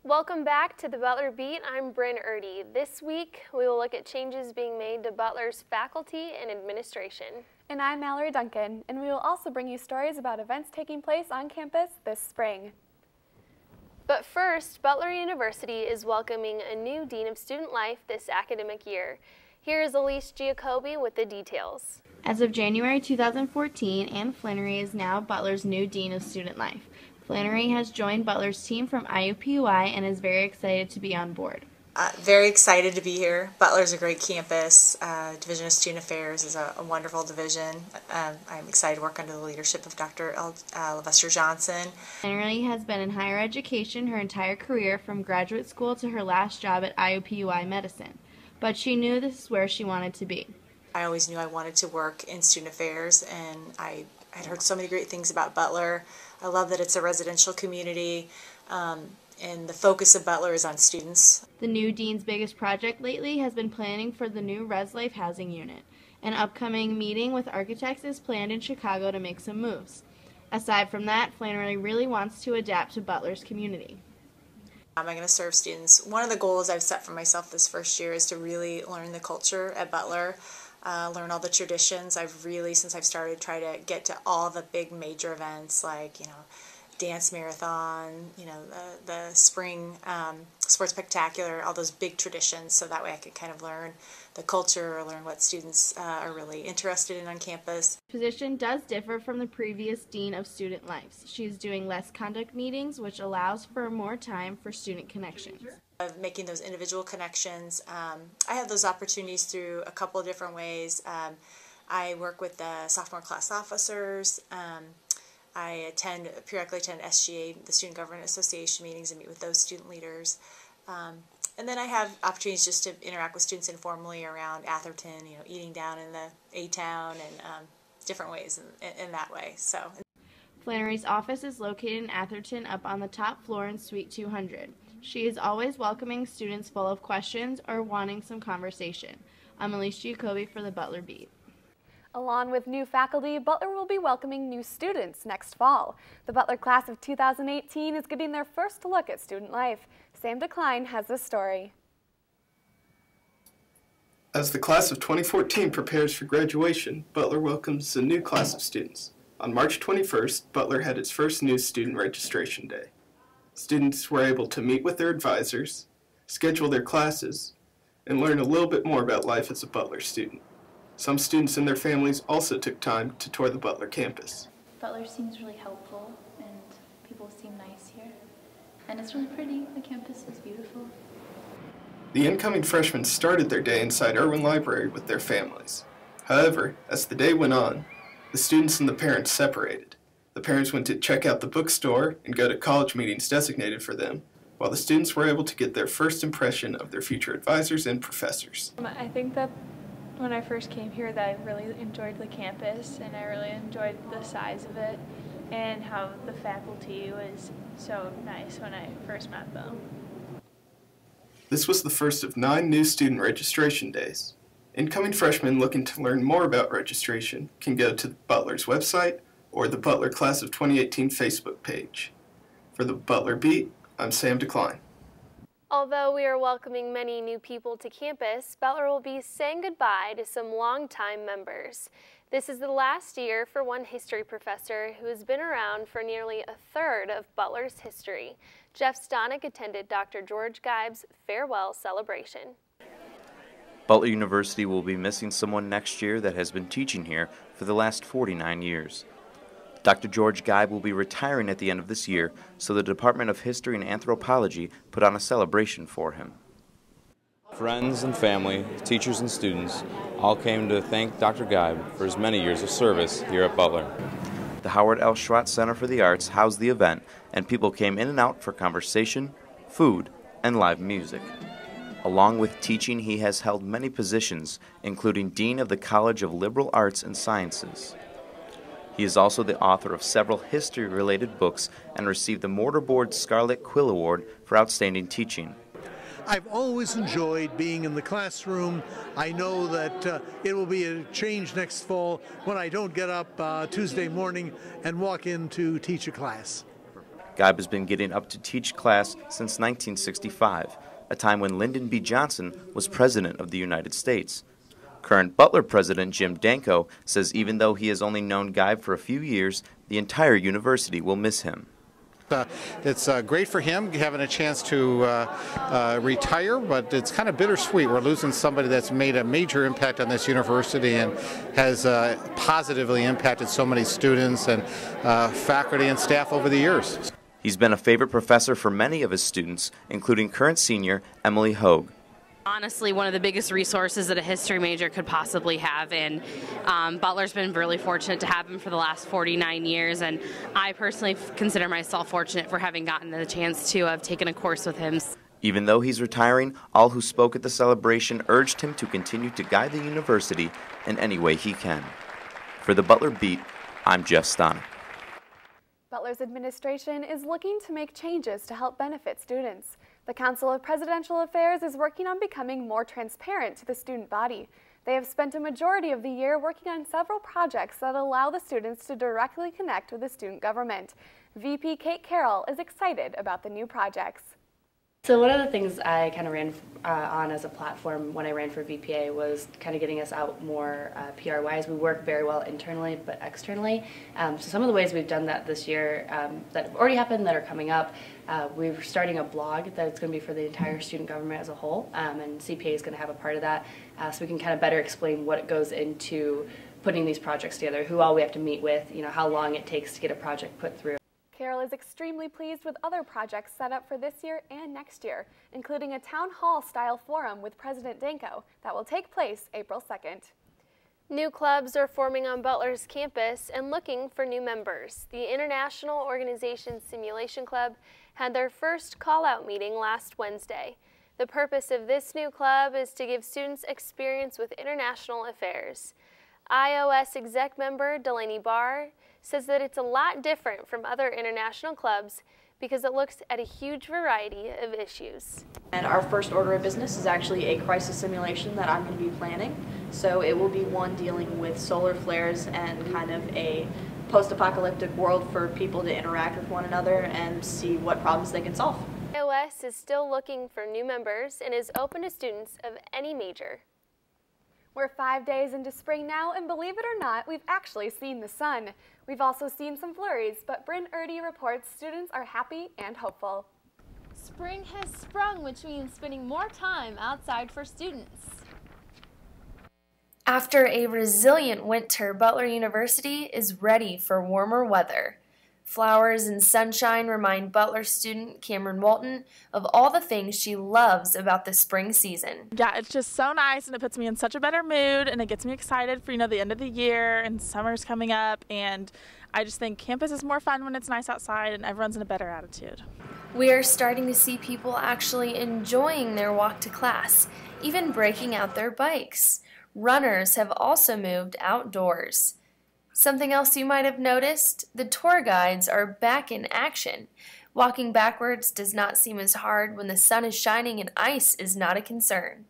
Welcome back to the Butler Beat. I'm Bryn Erdy. This week, we will look at changes being made to Butler's faculty and administration. And I'm Mallory Duncan, and we will also bring you stories about events taking place on campus this spring. But first, Butler University is welcoming a new Dean of Student Life this academic year. Here is Elise Giacobbe with the details. As of January 2014, Ann Flannery is now Butler's new Dean of Student Life. Flannery has joined Butler's team from IUPUI and is very excited to be on board. Very excited to be here. Butler's a great campus. Division of Student Affairs is a wonderful division. I'm excited to work under the leadership of Dr. Levester Johnson. Flannery has been in higher education her entire career, from graduate school to her last job at IUPUI Medicine. But she knew this is where she wanted to be. I always knew I wanted to work in student affairs, and I had heard so many great things about Butler. I love that it's a residential community, and the focus of Butler is on students. The new dean's biggest project lately has been planning for the new Res Life housing unit. An upcoming meeting with architects is planned in Chicago to make some moves. Aside from that, Flannery really wants to adapt to Butler's community. I'm going to serve students. One of the goals I've set for myself this first year is to really learn the culture at Butler, learn all the traditions. I've really, since I've started, tried to get to all the big major events like, dance marathon, the spring sports spectacular, all those big traditions, so that way I could kind of learn the culture or learn what students are really interested in on campus. The position does differ from the previous Dean of Student Life. She's doing less conduct meetings, which allows for more time for student connections. Of making those individual connections, I have those opportunities through a couple of different ways. I work with the sophomore class officers. I periodically attend SGA, the Student Government Association meetings, and meet with those student leaders. And then I have opportunities just to interact with students informally around Atherton, eating down in the A-Town and different ways in that way. So, Flannery's office is located in Atherton, up on the top floor in Suite 200. She is always welcoming students full of questions or wanting some conversation. I'm Elise Giacobbe for the Butler Beat. Along with new faculty, Butler will be welcoming new students next fall. The Butler class of 2018 is getting their first look at student life. Sam DeCline has this story. As the class of 2014 prepares for graduation, Butler welcomes a new class of students. On March 21st, Butler had its first new student registration day. Students were able to meet with their advisors, schedule their classes, and learn a little bit more about life as a Butler student. Some students and their families also took time to tour the Butler campus. Butler seems really helpful, and people seem nice here. And it's really pretty. The campus is beautiful. The incoming freshmen started their day inside Irwin Library with their families. However, as the day went on, the students and the parents separated. The parents went to check out the bookstore and go to college meetings designated for them, while the students were able to get their first impression of their future advisors and professors. I think that when I first came here that I really enjoyed the campus, and I really enjoyed the size of it and how the faculty was so nice when I first met them. This was the first of 9 new student registration days. Incoming freshmen looking to learn more about registration can go to Butler's website or the Butler Class of 2018 Facebook page. For the Butler Beat, I'm Sam DeCline. Although we are welcoming many new people to campus, Butler will be saying goodbye to some longtime members. This is the last year for one history professor who has been around for nearly a third of Butler's history. Jeff Stonick attended Dr. George Geib's farewell celebration. Butler University will be missing someone next year that has been teaching here for the last 49 years. Dr. George Geib will be retiring at the end of this year, so the Department of History and Anthropology put on a celebration for him. Friends and family, teachers and students all came to thank Dr. Geib for his many years of service here at Butler. The Howard L. Schwartz Center for the Arts housed the event, and people came in and out for conversation, food, and live music. Along with teaching, he has held many positions, including Dean of the College of Liberal Arts and Sciences. He is also the author of several history-related books and received the Mortarboard Scarlet Quill Award for outstanding teaching. I've always enjoyed being in the classroom. I know that it will be a change next fall when I don't get up Tuesday morning and walk in to teach a class. Geib has been getting up to teach class since 1965, a time when Lyndon B. Johnson was President of the United States. Current Butler President Jim Danko says even though he has only known Geib for a few years, the entire university will miss him. It's great for him having a chance to retire, but it's kind of bittersweet. We're losing somebody that's made a major impact on this university and has positively impacted so many students and faculty and staff over the years. He's been a favorite professor for many of his students, including current senior Emily Hogue. Honestly, one of the biggest resources that a history major could possibly have, and Butler's been really fortunate to have him for the last 49 years, and I personally consider myself fortunate for having gotten the chance to have taken a course with him. Even though he's retiring, all who spoke at the celebration urged him to continue to guide the university in any way he can. For the Butler Beat, I'm Jeff Stonick. Butler's administration is looking to make changes to help benefit students. The Council of Presidential Affairs is working on becoming more transparent to the student body. They have spent a majority of the year working on several projects that allow the students to directly connect with the student government. VP Kate Carroll is excited about the new projects. So one of the things I kind of ran on as a platform when I ran for VPA was kind of getting us out more PR-wise. We work very well internally but externally. So some of the ways we've done that this year that have already happened, that are coming up, we're starting a blog that's going to be for the entire student government as a whole, and CPA is going to have a part of that, so we can kind of better explain what goes into putting these projects together, who all we have to meet with, how long it takes to get a project put through. Carol is extremely pleased with other projects set up for this year and next year, including a town hall-style forum with President Danko that will take place April 2nd. New clubs are forming on Butler's campus and looking for new members. The International Organization Simulation Club had their first call-out meeting last Wednesday. The purpose of this new club is to give students experience with international affairs. IOS exec member Delaney Barr says that it's a lot different from other international clubs because it looks at a huge variety of issues. And our first order of business is actually a crisis simulation that I'm going to be planning. So it will be one dealing with solar flares and kind of a post-apocalyptic world for people to interact with one another and see what problems they can solve. IOS is still looking for new members and is open to students of any major. We're 5 days into spring now, and believe it or not, we've actually seen the sun. We've also seen some flurries, but Bryn Erdy reports students are happy and hopeful. Spring has sprung, which means spending more time outside for students. After a resilient winter, Butler University is ready for warmer weather. Flowers and sunshine remind Butler student Cameron Walton of all the things she loves about the spring season. Yeah, it's just so nice, and it puts me in such a better mood, and it gets me excited for, the end of the year, and summer's coming up, and I just think campus is more fun when it's nice outside and everyone's in a better attitude. We are starting to see people actually enjoying their walk to class, even breaking out their bikes. Runners have also moved outdoors. Something else you might have noticed, the tour guides are back in action. Walking backwards does not seem as hard when the sun is shining and ice is not a concern.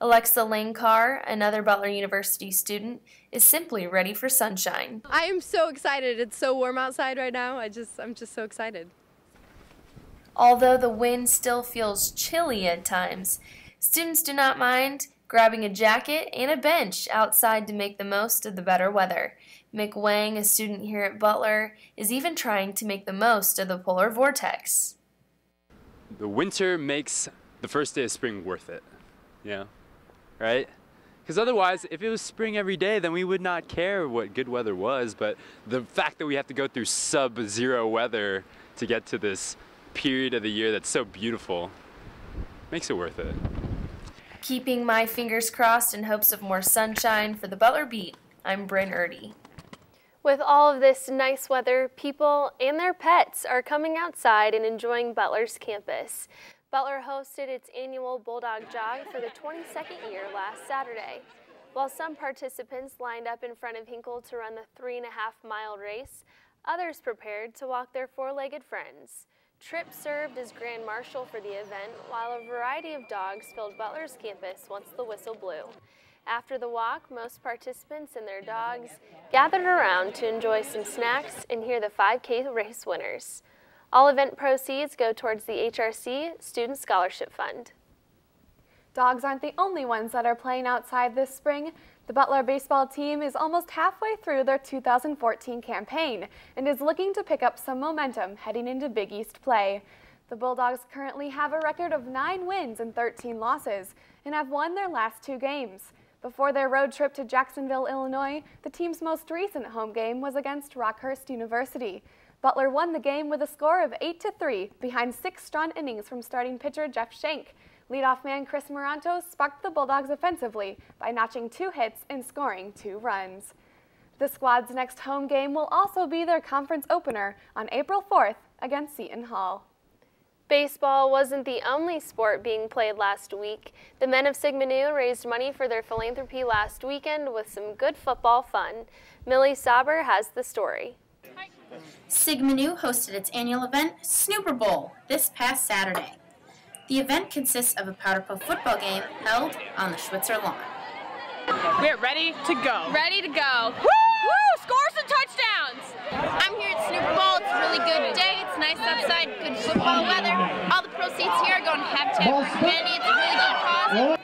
Alexa Langcar, another Butler University student, is simply ready for sunshine. I am so excited. It's so warm outside right now. I'm just so excited. Although the wind still feels chilly at times, students do not mind grabbing a jacket and a bench outside to make the most of the better weather. Mick Wang, a student here at Butler, is even trying to make the most of the polar vortex. The winter makes the first day of spring worth it, right? Because otherwise, if it was spring every day, then we would not care what good weather was, but the fact that we have to go through sub-zero weather to get to this period of the year that's so beautiful makes it worth it. Keeping my fingers crossed in hopes of more sunshine for the Butler Beat, I'm Bryn Erdy. With all of this nice weather, people and their pets are coming outside and enjoying Butler's campus. Butler hosted its annual Bulldog Jog for the 22nd year last Saturday. While some participants lined up in front of Hinkle to run the 3.5-mile race, others prepared to walk their four-legged friends. Tripp served as Grand Marshal for the event, while a variety of dogs filled Butler's campus once the whistle blew. After the walk, most participants and their dogs gathered around to enjoy some snacks and hear the 5K race winners. All event proceeds go towards the HRC Student Scholarship Fund. Dogs aren't the only ones that are playing outside this spring. The Butler baseball team is almost halfway through their 2014 campaign and is looking to pick up some momentum heading into Big East play. The Bulldogs currently have a record of 9 wins and 13 losses and have won their last 2 games. Before their road trip to Jacksonville, Illinois, the team's most recent home game was against Rockhurst University. Butler won the game with a score of 8-3 behind 6 strong innings from starting pitcher Jeff Schenk. Leadoff man Chris Moranto sparked the Bulldogs offensively by notching 2 hits and scoring 2 runs. The squad's next home game will also be their conference opener on April 4th against Seton Hall. Baseball wasn't the only sport being played last week. The men of Sigma Nu raised money for their philanthropy last weekend with some good football fun. Millie Sauber has the story. Sigma Nu hosted its annual event, Snooper Bowl, this past Saturday. The event consists of a powder puff football game held on the Schwitzer lawn. We're ready to go. Ready to go. Woo! Scores and touchdowns! I'm here at Snooper Bowl. It's a really good day. It's nice outside, good football weather. All the proceeds here are going to Habitat for Humanity. It's a really good cause.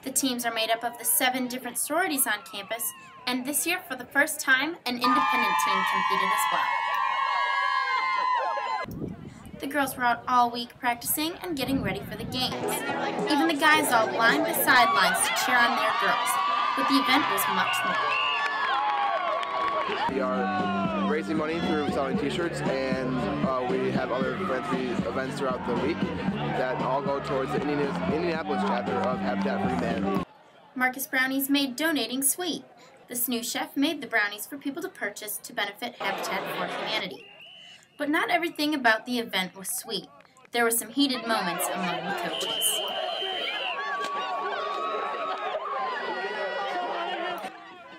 The teams are made up of the 7 different sororities on campus, and this year, for the first time, an independent team competed as well. The girls were out all week practicing and getting ready for the games. Even the guys all lined the sidelines to cheer on their girls, but the event was much more. We are raising money through selling t-shirts, and we have other philanthropy events throughout the week that all go towards the Indianapolis chapter of Habitat for Humanity. Marcus Brownies made donating sweet. The SNU chef made the brownies for people to purchase to benefit Habitat for Humanity. But not everything about the event was sweet. There were some heated moments among the coaches.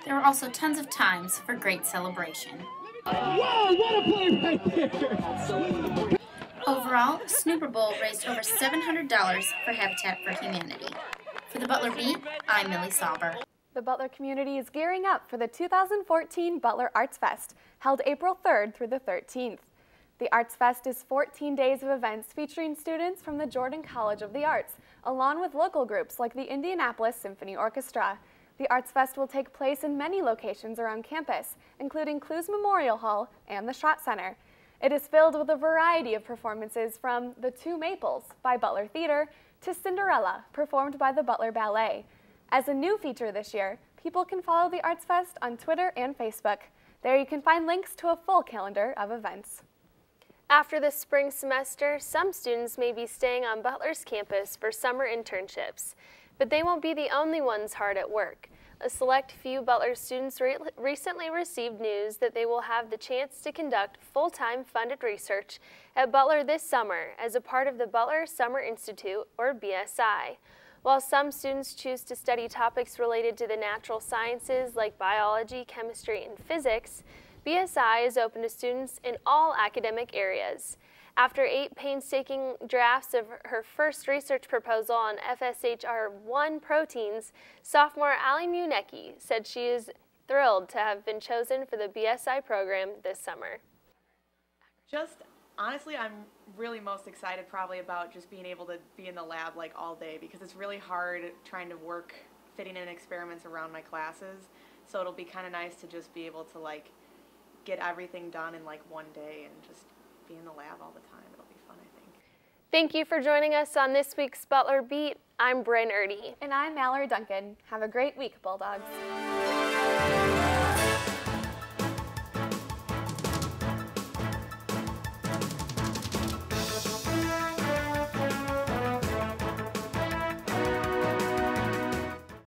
There were also tons of times for great celebration. Wow, what a play right there! Overall, Snooper Bowl raised over $700 for Habitat for Humanity. For the Butler Beat, I'm Millie Sauber. The Butler community is gearing up for the 2014 Butler Arts Fest, held April 3rd through the 13th. The Arts Fest is 14 days of events featuring students from the Jordan College of the Arts, along with local groups like the Indianapolis Symphony Orchestra. The Arts Fest will take place in many locations around campus, including Clues Memorial Hall and the Schrott Center. It is filled with a variety of performances from The Two Maples by Butler Theater to Cinderella, performed by the Butler Ballet. As a new feature this year, people can follow the Arts Fest on Twitter and Facebook. There you can find links to a full calendar of events. After the spring semester, some students may be staying on Butler's campus for summer internships, but they won't be the only ones hard at work. A select few Butler students recently received news that they will have the chance to conduct full-time funded research at Butler this summer as a part of the Butler Summer Institute, or BSI. While some students choose to study topics related to the natural sciences like biology, chemistry, and physics, BSI is open to students in all academic areas. After 8 painstaking drafts of her first research proposal on FSHR1 proteins, sophomore Ali Munecki said she is thrilled to have been chosen for the BSI program this summer. Honestly, I'm really most excited probably about just being able to be in the lab like all day, because it's really hard trying to work, fitting in experiments around my classes. So it'll be kind of nice to just be able to like get everything done in like one day and just be in the lab all the time. It'll be fun, I think. Thank you for joining us on this week's Butler Beat. I'm Bryn Erdy. And I'm Mallory Duncan. Have a great week, Bulldogs.